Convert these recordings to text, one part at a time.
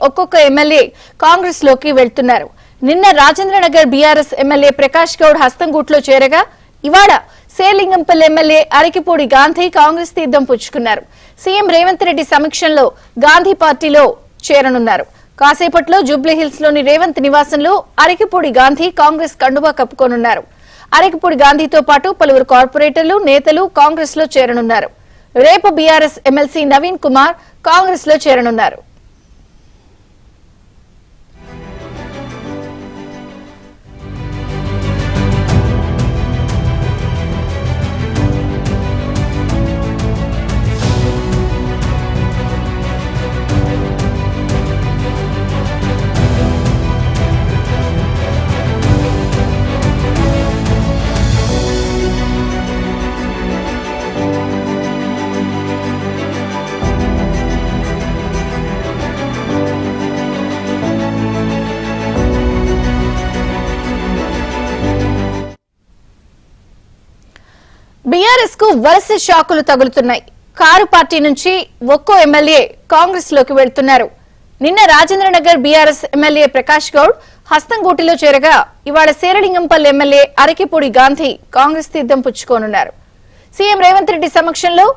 ఒక్కొక్క ఎమ్మెల్యే కాంగ్రెస్ లోకి వెళ్తున్నారు. నిన్న రాజేంద్రనగర్ బీఆర్ఎస్ ఎమ్మెల్యే ప్రకాష్ గౌడ్ హస్తంగూట్లో చేరగా ఇవాళ శేర్లింగంపల్లి ఎమ్మెల్యే అరకిపూడి గాంధీ కాంగ్రెస్ తీర్థం పుచ్చుకున్నారు. సీఎం రేవంత్ రెడ్డి సమక్షంలో గాంధీ పార్టీలో చేరనున్నారు. కాసేపట్లో జూబ్లీహిల్స్ లోని రేవంత్ నివాసంలో అరకిపూడి గాంధీ కాంగ్రెస్ కండువా కప్పుకోనున్నారు. అరకిపూడి గాంధీతో పాటు పలువురు కార్పొరేటర్లు నేతలు కాంగ్రెస్ లో చేరనున్నారు. రేపు బీఆర్ఎస్ ఎమ్మెల్సీ నవీన్ కుమార్ కాంగ్రెస్ లో చేరనున్నారు. బీఆర్ఎస్ కు వరుస షాకులు తగులుతున్నాయి. కారు పార్టీ నుంచి ఒక్కో ఎమ్మెల్యే కాంగ్రెస్ లోకి వెళ్తున్నారు. నిన్న రాజేంద్రనగర్ బీఆర్ఎస్ ఎమ్మెల్యే ప్రకాష్ గౌడ్ హస్తంగూటిలో చేరగా ఇవాళ శేర్లింగంపల్లి ఎమ్మెల్యే అరకిపూడి గాంధీ కాంగ్రెస్ తీర్థం పుచ్చుకోనున్నారు. సీఎం రేవంత్ రెడ్డి సమక్షంలో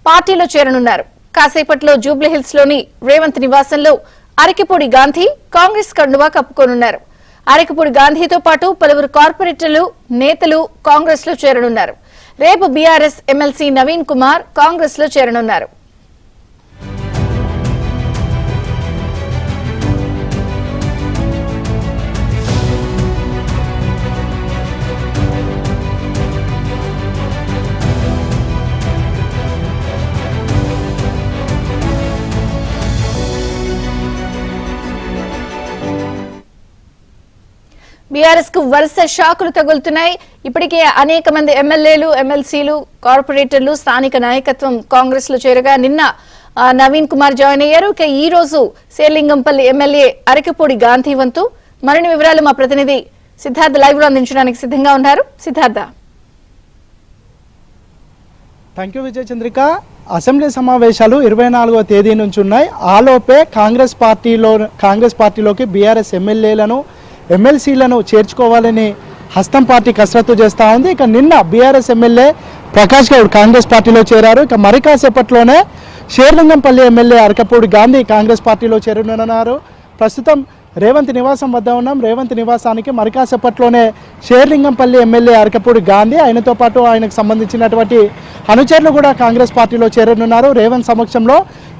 పార్టీలో చేరనున్నారు. కాసేపట్లో జూబ్లీహిల్స్ లోని రేవంత్ నివాసంలో అరకిపూడి గాంధీ కాంగ్రెస్ కండువా కప్పుకోనున్నారు. అరకిపూడి గాంధీతో పాటు పలువురు కార్పొరేటర్లు నేతలు కాంగ్రెస్ లో చేరనున్నారు. రేపు బీఆర్ఎస్ ఎమ్మెల్సీ నవీన్ కుమార్ కాంగ్రెస్ లో చేరనున్నారు. బీఆర్ఎస్ కు వరుస షాకులు తగులుతున్నాయి. ఇప్పటికే అనేక మంది ఎమ్మెల్యేలు ఎమ్మెల్సీలు కార్పొరేటర్లు స్థానిక నాయకత్వం కాంగ్రెస్ లో చేరగా నిన్న నవీన్ కుమార్ జాయిన్ అయ్యారు. ఇక ఈ రోజు శేర్లింగంపల్లి ఎమ్మెల్యే అరకిపూడి గాంధీ వంతు. మరిన్ని వివరాలు మా ప్రతినిధి సిద్ధార్థ లైవ్ లో అందించడానికి సిద్ధంగా ఉన్నారు. Siddhartha. Thank you Vijaya Chandrika. Assembly సమావేశాలు 24వ తేదీ నుంచి ఉన్నాయి. ఆలోపే కాంగ్రెస్ పార్టీలోకి బీఆర్ఎస్ ఎమ్మెల్యేలను ఎమ్మెల్సీలను చేర్చుకోవాలని హస్తం పార్టీ కసరత్తు చేస్తూ ఉంది. ఇక నిన్న బీఆర్ఎస్ ఎమ్మెల్యే ప్రకాష్ గౌడ్ కాంగ్రెస్ పార్టీలో చేరారు. ఇక మరి కాసేపట్లోనే శేర్లింగంపల్లి ఎమ్మెల్యే అరకపూడి గాంధీ కాంగ్రెస్ పార్టీలో చేరనున్నారు. ప్రస్తుతం రేవంత్ నివాసం వద్ద ఉన్నాం. రేవంత్ నివాసానికి మరి కాసేపట్లోనే శేర్లింగంపల్లి ఎమ్మెల్యే అరకపూడి గాంధీ ఆయనతో పాటు ఆయనకు సంబంధించినటువంటి అనుచరులు కూడా కాంగ్రెస్ పార్టీలో చేరనున్నారు. రేవంత్ సమక్షంలో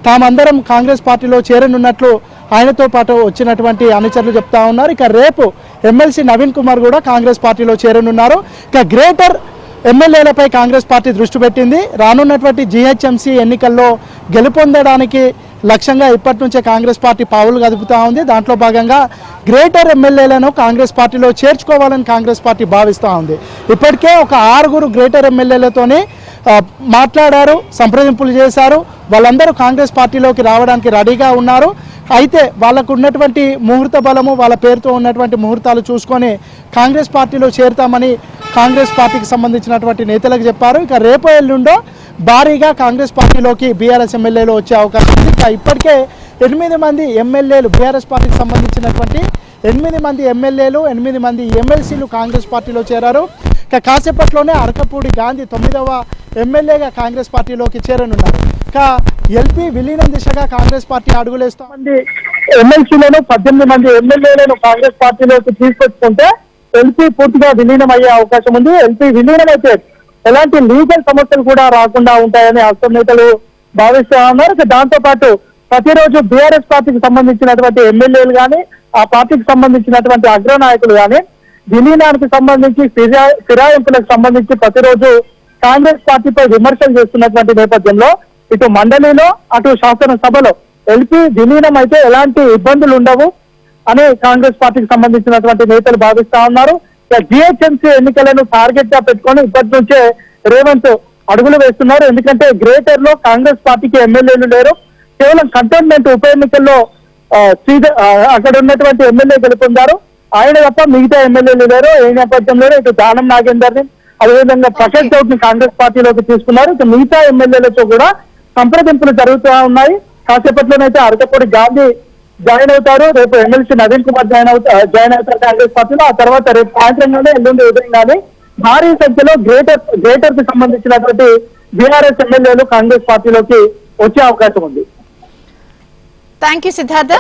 తామందరం కాంగ్రెస్ పార్టీలో చేరనున్నట్లు ఆయనతో పాటు వచ్చినటువంటి అనుచరులు చెప్తా ఉన్నారు. ఇక రేపు ఎమ్మెల్సీ నవీన్ కుమార్ కూడా కాంగ్రెస్ పార్టీలో చేరనున్నారు. ఇక గ్రేటర్ ఎమ్మెల్యేలపై కాంగ్రెస్ పార్టీ దృష్టి పెట్టింది. రానున్నటువంటి జీహెచ్ఎంసీ ఎన్నికల్లో గెలుపొందడానికి లక్ష్యంగా ఇప్పటి నుంచే కాంగ్రెస్ పార్టీ పావులు కదుపుతూ ఉంది. దాంట్లో భాగంగా గ్రేటర్ ఎమ్మెల్యేలను కాంగ్రెస్ పార్టీలో చేర్చుకోవాలని కాంగ్రెస్ పార్టీ భావిస్తూ ఉంది. ఇప్పటికే ఒక 6 గ్రేటర్ ఎమ్మెల్యేలతోని మాట్లాడారు, సంప్రదింపులు చేశారు. వాళ్ళందరూ కాంగ్రెస్ పార్టీలోకి రావడానికి రెడీగా ఉన్నారు. అయితే వాళ్ళకు ఉన్నటువంటి ముహూర్త బలము వాళ్ళ పేరుతో ఉన్నటువంటి ముహూర్తాలు చూసుకొని కాంగ్రెస్ పార్టీలో చేరుతామని కాంగ్రెస్ పార్టీకి సంబంధించినటువంటి నేతలకు చెప్పారు. ఇక రేపు ఎల్లుండో భారీగా కాంగ్రెస్ పార్టీలోకి బీఆర్ఎస్ ఎమ్మెల్యేలు వచ్చే అవకాశం ఉంది. ఇక ఇప్పటికే 8 మంది ఎమ్మెల్యేలు బీఆర్ఎస్ పార్టీకి సంబంధించినటువంటి 8 మంది ఎమ్మెల్యేలు 8 మంది ఎమ్మెల్సీలు కాంగ్రెస్ పార్టీలో చేరారు. ఇక కాసేపట్లోనే అరకపూడి గాంధీ 9వ ఎమ్మెల్యేగా కాంగ్రెస్ పార్టీలోకి చేరనున్నారు. ఇక ఎల్పీ విలీనం దిశగా కాంగ్రెస్ పార్టీ అడుగులేస్తాం. ఎమ్మెల్సీలను 18 మంది ఎమ్మెల్యేలను కాంగ్రెస్ పార్టీలోకి తీసుకొచ్చుకుంటే ఎల్పీ పూర్తిగా విలీనం అయ్యే అవకాశం ఉంది. ఎల్పీ విలీనం అయితే ఎలాంటి లీగల్ సమస్యలు కూడా రాకుండా ఉంటాయని హస్తం నేతలు భావిస్తూ ఉన్నారు. దాంతో పాటు ప్రతిరోజు బీఆర్ఎస్ పార్టీకి సంబంధించినటువంటి ఎమ్మెల్యేలు కానీ ఆ పార్టీకి సంబంధించినటువంటి అగ్రనాయకులు కానీ విలీనానికి సంబంధించి ఫిరాయింపులకు సంబంధించి ప్రతిరోజు కాంగ్రెస్ పార్టీపై విమర్శలు చేస్తున్నటువంటి నేపథ్యంలో ఇటు మండలిలో అటు శాసనసభలో ఎల్పీ విలీనం అయితే ఎలాంటి ఇబ్బందులు ఉండవు అని కాంగ్రెస్ పార్టీకి సంబంధించినటువంటి నేతలు భావిస్తా ఉన్నారు. జిహెచ్ఎంసీ ఎన్నికలను టార్గెట్ గా పెట్టుకొని ఇప్పటి నుంచే రేవంత్ అడుగులు వేస్తున్నారు. ఎందుకంటే గ్రేటర్ లో కాంగ్రెస్ పార్టీకి ఎమ్మెల్యేలు లేరు. కేవలం కంటోన్మెంట్ ఉప ఎన్నికల్లో అక్కడ ఉన్నటువంటి ఎమ్మెల్యే గెలుపొందారు. ఆయన తప్ప మిగతా ఎమ్మెల్యేలు లేరు. ఈ నేపథ్యంలో ఇటు దానం నాగేందర్ ని అదేవిధంగా ప్రకాష్ గౌడ్ ని కాంగ్రెస్ పార్టీలోకి తీసుకున్నారు. ఇక మిగతా ఎమ్మెల్యేలతో కూడా సంప్రదింపులు జరుగుతూ ఉన్నాయి. కాసేపట్లోనైతే అరకపూడి గాంధీ జాయిన్ అవుతారు. రేపు ఎమ్మెల్సీ నవీన్ కుమార్ జాయిన్ అవుతారు కాంగ్రెస్ పార్టీలో. ఆ తర్వాత రేపు సాయంత్రం కానీ ఎల్లుండి ఉదయం కానీ భారీ సంఖ్యలో గ్రేటర్ కి సంబంధించినటువంటి బీఆర్ఎస్ ఎమ్మెల్యేలు కాంగ్రెస్ పార్టీలోకి వచ్చే అవకాశం ఉంది. Thank you Siddhartha.